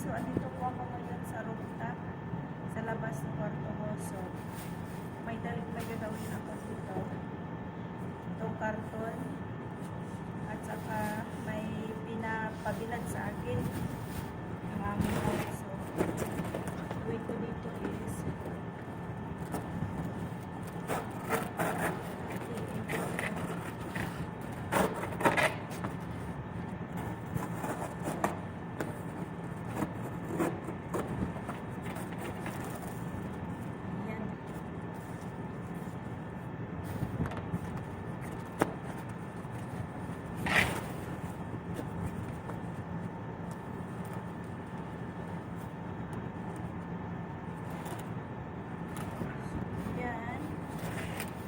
So, andito po ako ngayon sa rooftop, sa labas ng kwarto ko. So, may gagawin ako dito. Itong karton. At saka may pinapabilad sa akin. Ang aming house. So, gawin ko dito is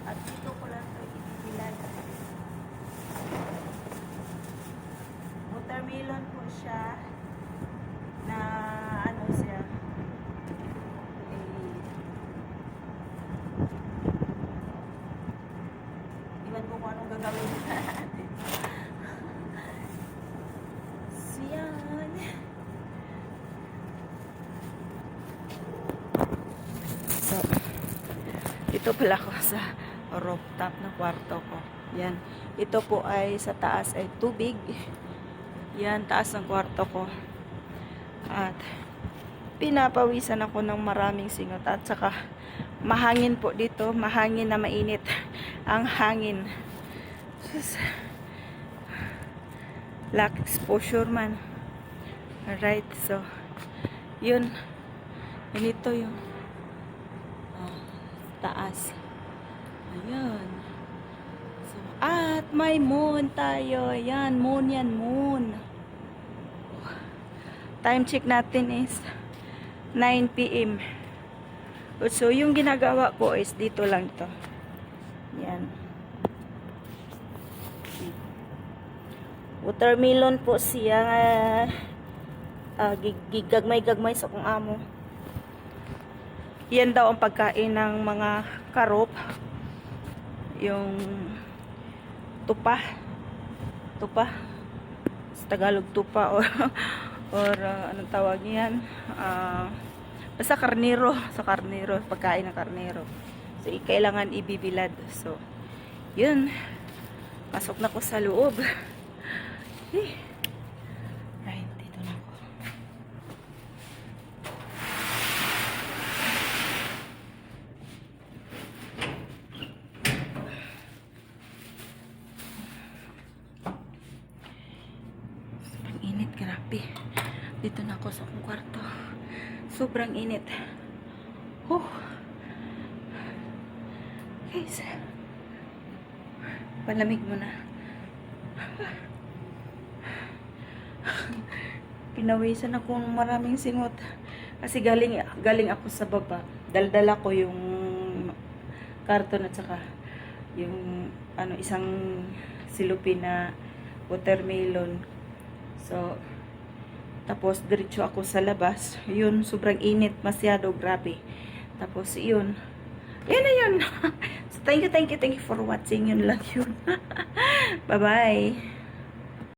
at dito ko lang ito ibibilad. Watermelon po siya na ano siya iwan ko kung anong gagawin natin. Siyan. So, ito pala ko sa rooftop na kwarto ko. Yan. Ito po ay sa taas ay tubig. Yan, taas ng kwarto ko. At pinapawisan ako ng maraming singot. At saka mahangin po dito. Mahangin na mainit. Ang hangin. Just, lack exposure man. Alright, so yun. Ganito yung taas. Ayan. So, at may moon tayo. Ayan, moon yan, moon. Time check natin is 9 PM. So, yung ginagawa ko is dito lang to. Yan. Watermelon po siya. Gigagmay-gagmay sa kung amo. Yan daw ang pagkain ng mga karop. Yung tupa. Tupa. Sa Tagalog tupa or anong tawag niyan? Basta karnero. Sa karnero. Pagkain ng karnero. So, kailangan ibibilad. So, yun. Pasok na ko sa loob. Right, dito na ako. Init, grabe. Dito na ako sa akong kwarto. Sobrang init. Guys, palamig mo na. Pinawisan ako ng maraming singot. Kasi galing ako sa baba. Daldala ko yung karton at saka yung isang silupin na watermelon. So, tapos diretso ako sa labas. Yun, sobrang init, masyado, grabe. Tapos yun. Yan na yun. So, thank you for watching. Yun lang yun. Bye-bye.